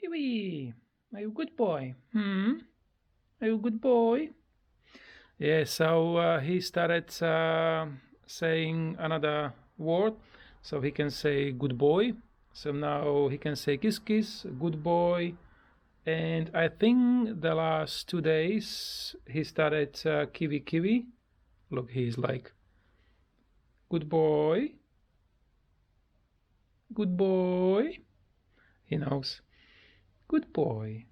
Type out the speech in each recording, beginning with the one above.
Kiwi, are you a good boy? Are you a good boy? Yeah, so he started saying another word, so he can say good boy. So now he can say kiss kiss, good boy. And I think the last 2 days he started kiwi kiwi. Look, he's like good boy, good boy. He knows. Good boy.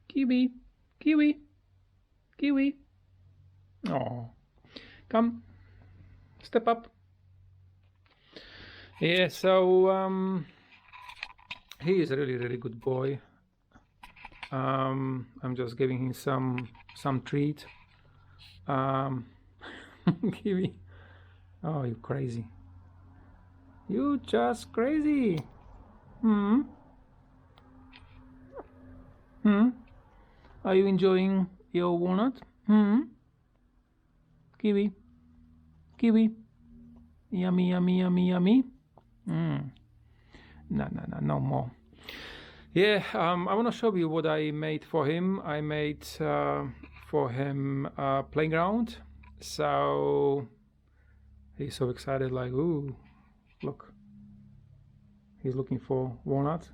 Kiwi, kiwi, kiwi. Oh, come, step up. Yeah, so he is a really good boy. I'm just giving him some treat. Kiwi. Oh, you crazy. You just crazy. Are you enjoying your walnut? Kiwi. Kiwi. Yummy, yummy, yummy, yummy. No more. Yeah, I want to show you what I made for him. I made for him a playground. So he's so excited, like, ooh, look. He's looking for walnut.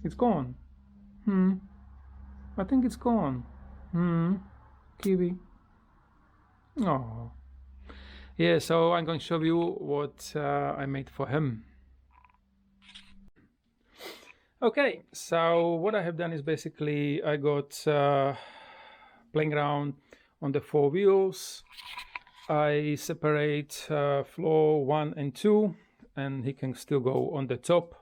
It's gone. I think it's gone. Kiwi. Oh. Yeah, so I'm going to show you what I made for him. Okay, so what I have done is basically I got playing around on the 4 wheels. I separate floor 1 and 2, and he can still go on the top.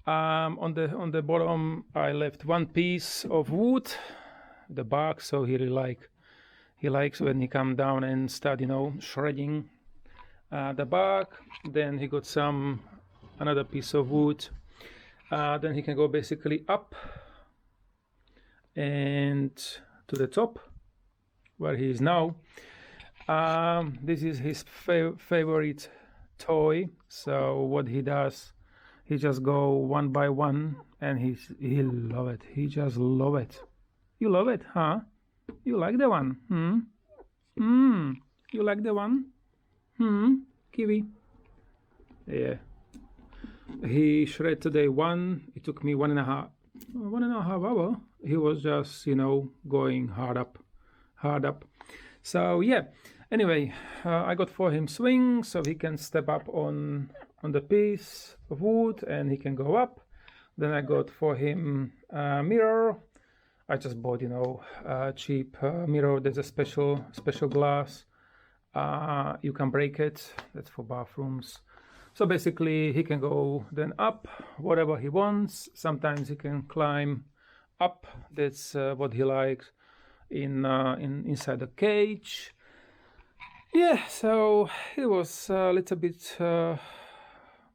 On the bottom, I left one piece of wood, the bark, so he likes when he come down and start, shredding the bark. Then he got another piece of wood. Then he can go basically up and to the top where he is now. This is his favorite toy. So what he does, he just go one by one, and he love it. He just love it. You love it, huh? You like the one? You like the one? Kiwi. Yeah. He shred today one. It took me 1.5 hour. He was just, going hard up. So yeah. Anyway, I got for him swing, so he can step up on the piece of wood, and he can go up. Then I got for him a mirror. I just bought, a cheap mirror. There's a special glass. You can break it. That's for bathrooms. So basically, he can go then up, whatever he wants. Sometimes he can climb up. That's what he likes inside the cage. Yeah, so it was a little bit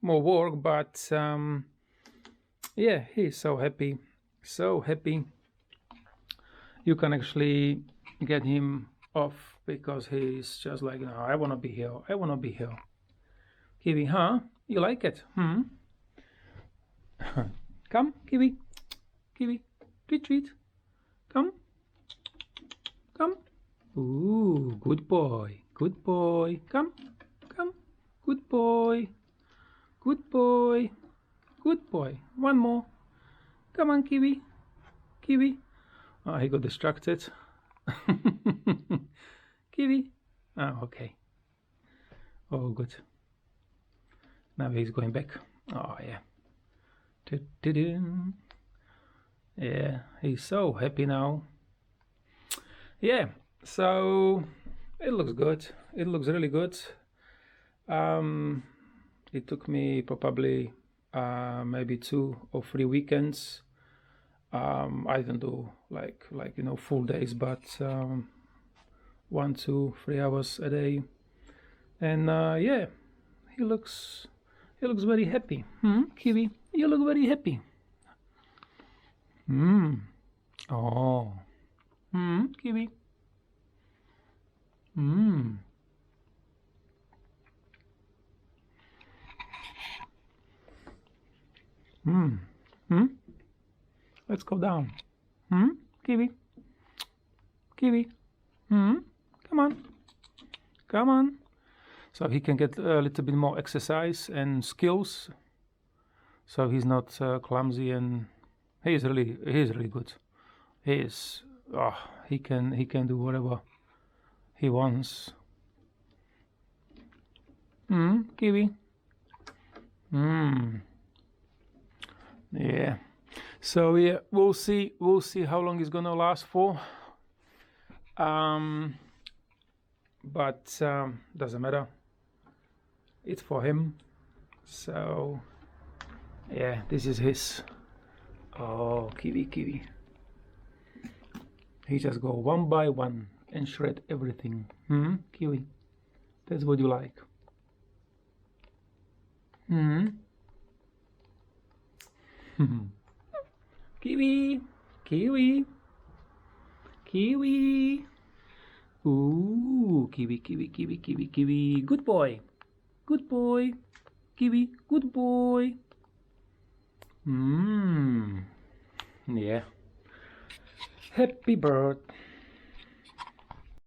more work, but yeah, he's so happy, so happy. You can actually get him off because he's just like, no, I want to be here. I want to be here. Kiwi, huh? You like it? Come, Kiwi. Kiwi, treat. Come. Ooh, good boy. Good boy. Come. Good boy. Good boy. Good boy. One more. Come on, Kiwi. Oh, he got distracted. Kiwi. Oh, okay. Oh, good. Now he's going back. Oh, yeah. Yeah, he's so happy now. Yeah, so it looks good. It looks really good. It took me probably maybe 2 or 3 weekends. I don't do like full days, but 1, 2, 3 hours a day. And yeah, he looks very happy. Kiwi, you look very happy. Oh. Kiwi. Hmm. Let's go down. Kiwi. Kiwi. Come on. Come on. So he can get a little bit more exercise and skills. So he's not clumsy, and he's really good. He can do whatever he wants. Kiwi. Yeah. So yeah, we'll see how long it's gonna last for. But doesn't matter. It's for him. So yeah, this is his. Oh, Kiwi. He just go one by one and shred everything. Kiwi. That's what you like. Kiwi. Ooh, Kiwi. Good boy. Kiwi, good boy. Yeah. Happy bird.